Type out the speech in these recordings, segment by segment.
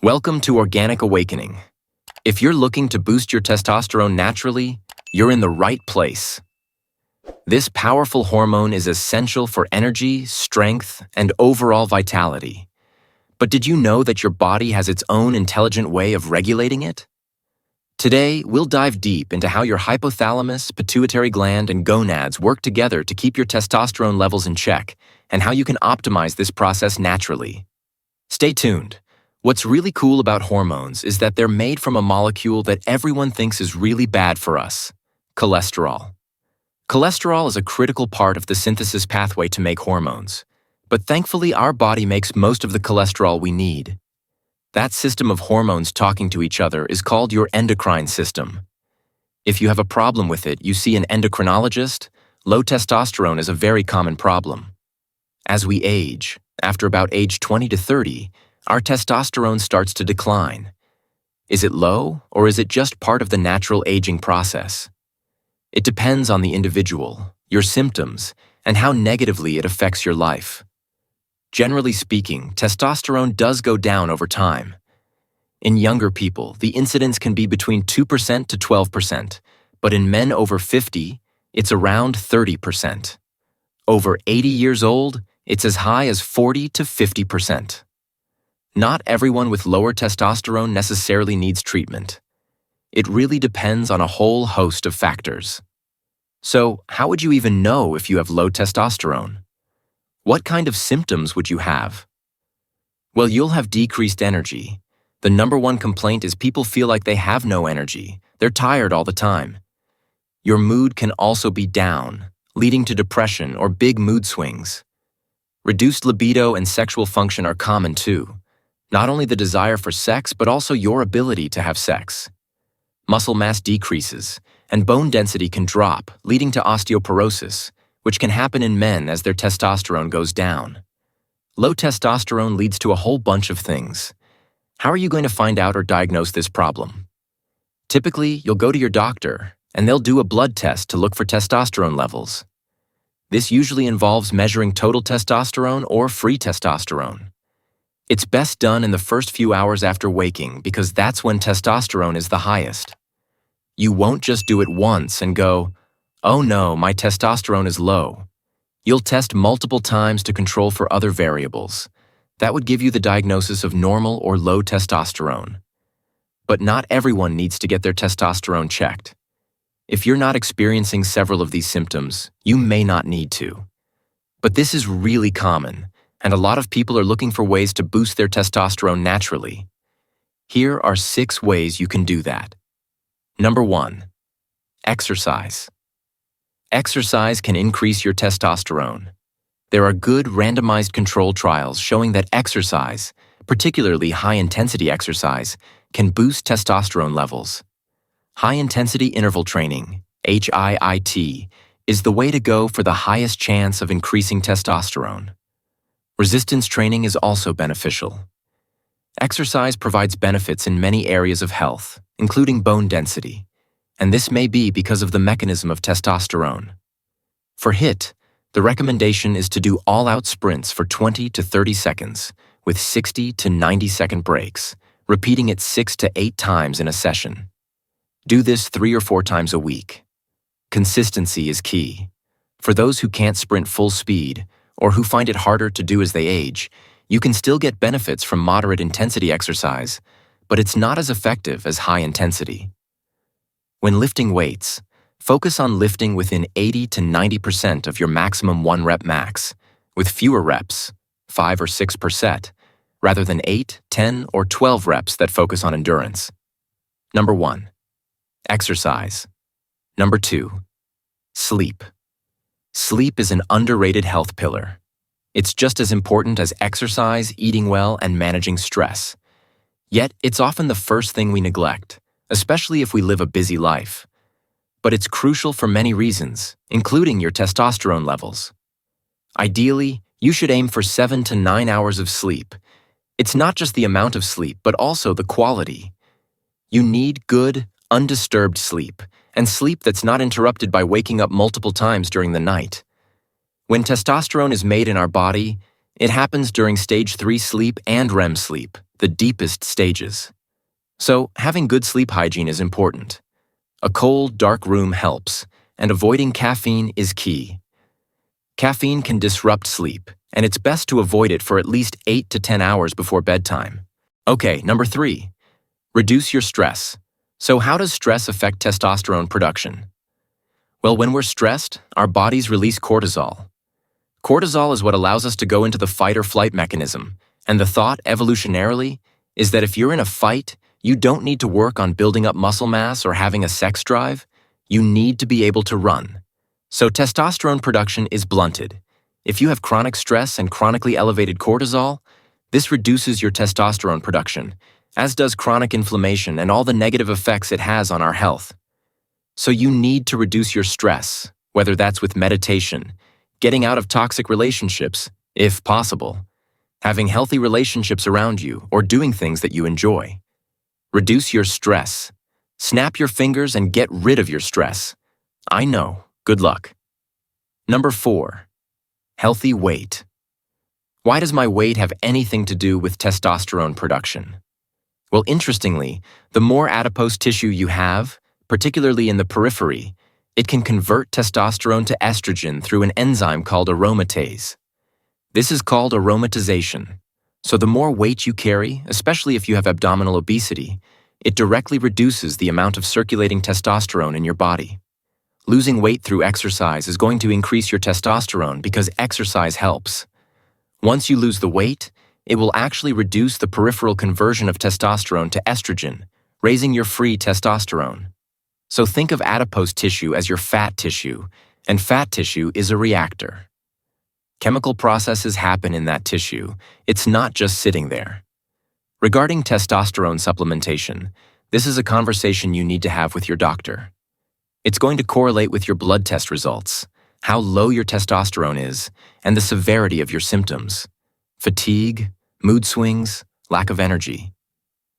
Welcome to Organic Awakening. If you're looking to boost your testosterone naturally, you're in the right place. This powerful hormone is essential for energy, strength, and overall vitality. But did you know that your body has its own intelligent way of regulating it? Today, we'll dive deep into how your hypothalamus, pituitary gland, and gonads work together to keep your testosterone levels in check, and how you can optimize this process naturally. Stay tuned. What's really cool about hormones is that they're made from a molecule that everyone thinks is really bad for us: cholesterol. Cholesterol is a critical part of the synthesis pathway to make hormones, but thankfully our body makes most of the cholesterol we need. That system of hormones talking to each other is called your endocrine system. If you have a problem with it, you see an endocrinologist. Low testosterone is a very common problem. As we age, after about age 20 to 30, our testosterone starts to decline. Is it low, or is it just part of the natural aging process? It depends on the individual, your symptoms, and how negatively it affects your life. Generally speaking, testosterone does go down over time. In younger people, the incidence can be between 2% to 12%, but in men over 50, it's around 30%. Over 80 years old, it's as high as 40 to 50%. Not everyone with lower testosterone necessarily needs treatment. It really depends on a whole host of factors. So, how would you even know if you have low testosterone? What kind of symptoms would you have? Well, you'll have decreased energy. The number one complaint is people feel like they have no energy. They're tired all the time. Your mood can also be down, leading to depression or big mood swings. Reduced libido and sexual function are common too. Not only the desire for sex, but also your ability to have sex. Muscle mass decreases, and bone density can drop, leading to osteoporosis, which can happen in men as their testosterone goes down. Low testosterone leads to a whole bunch of things. How are you going to find out or diagnose this problem? Typically, you'll go to your doctor, and they'll do a blood test to look for testosterone levels. This usually involves measuring total testosterone or free testosterone. It's best done in the first few hours after waking because that's when testosterone is the highest. You won't just do it once and go, "Oh no, my testosterone is low." You'll test multiple times to control for other variables. That would give you the diagnosis of normal or low testosterone. But not everyone needs to get their testosterone checked. If you're not experiencing several of these symptoms, you may not need to. But this is really common, and a lot of people are looking for ways to boost their testosterone naturally. Here are 6 ways you can do that. Number 1. Exercise. Exercise can increase your testosterone. There are good randomized control trials showing that exercise, particularly high-intensity exercise, can boost testosterone levels. High-intensity interval training, HIIT, is the way to go for the highest chance of increasing testosterone. Resistance training is also beneficial. Exercise provides benefits in many areas of health, including bone density, and this may be because of the mechanism of testosterone. For HIIT, the recommendation is to do all-out sprints for 20 to 30 seconds, with 60 to 90-second breaks, repeating it 6 to 8 times in a session. Do this 3 or 4 times a week. Consistency is key. For those who can't sprint full speed, or who find it harder to do as they age, you can still get benefits from moderate intensity exercise, but it's not as effective as high intensity. When lifting weights, focus on lifting within 80 to 90% of your maximum 1 rep max, with fewer reps, 5 or 6 per set, rather than 8, 10, or 12 reps that focus on endurance. Number 1. Exercise. Number 2. Sleep. Sleep is an underrated health pillar. It's just as important as exercise, eating well, and managing stress. Yet, it's often the first thing we neglect, especially if we live a busy life. But it's crucial for many reasons, including your testosterone levels. Ideally, you should aim for 7 to 9 hours of sleep. It's not just the amount of sleep, but also the quality. You need good, undisturbed sleep, and sleep that's not interrupted by waking up multiple times during the night. When testosterone is made in our body, it happens during stage 3 sleep and REM sleep, the deepest stages. So, having good sleep hygiene is important. A cold, dark room helps, and avoiding caffeine is key. Caffeine can disrupt sleep, and it's best to avoid it for at least 8 to 10 hours before bedtime. Okay, number 3. Reduce your stress. So how does stress affect testosterone production? Well, when we're stressed, our bodies release cortisol. Cortisol is what allows us to go into the fight or flight mechanism, and the thought, evolutionarily, is that if you're in a fight, you don't need to work on building up muscle mass or having a sex drive. You need to be able to run. So testosterone production is blunted. If you have chronic stress and chronically elevated cortisol, this reduces your testosterone production, as does chronic inflammation and all the negative effects it has on our health. So you need to reduce your stress, whether that's with meditation, getting out of toxic relationships, if possible, having healthy relationships around you, or doing things that you enjoy. Reduce your stress. Snap your fingers and get rid of your stress. I know. Good luck. Number 4. Healthy weight. Why does my weight have anything to do with testosterone production? Well, interestingly, the more adipose tissue you have, particularly in the periphery, it can convert testosterone to estrogen through an enzyme called aromatase. This is called aromatization. So the more weight you carry, especially if you have abdominal obesity, it directly reduces the amount of circulating testosterone in your body. Losing weight through exercise is going to increase your testosterone because exercise helps. Once you lose the weight, it will actually reduce the peripheral conversion of testosterone to estrogen, raising your free testosterone. So think of adipose tissue as your fat tissue, and fat tissue is a reactor. Chemical processes happen in that tissue. It's not just sitting there. Regarding testosterone supplementation, this is a conversation you need to have with your doctor. It's going to correlate with your blood test results, how low your testosterone is, and the severity of your symptoms. Fatigue, mood swings, lack of energy.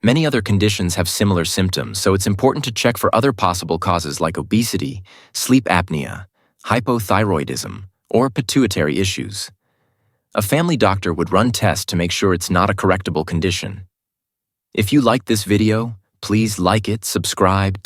Many other conditions have similar symptoms, so it's important to check for other possible causes like obesity, sleep apnea, hypothyroidism, or pituitary issues. A family doctor would run tests to make sure it's not a correctable condition. If you liked this video, please like it, subscribe,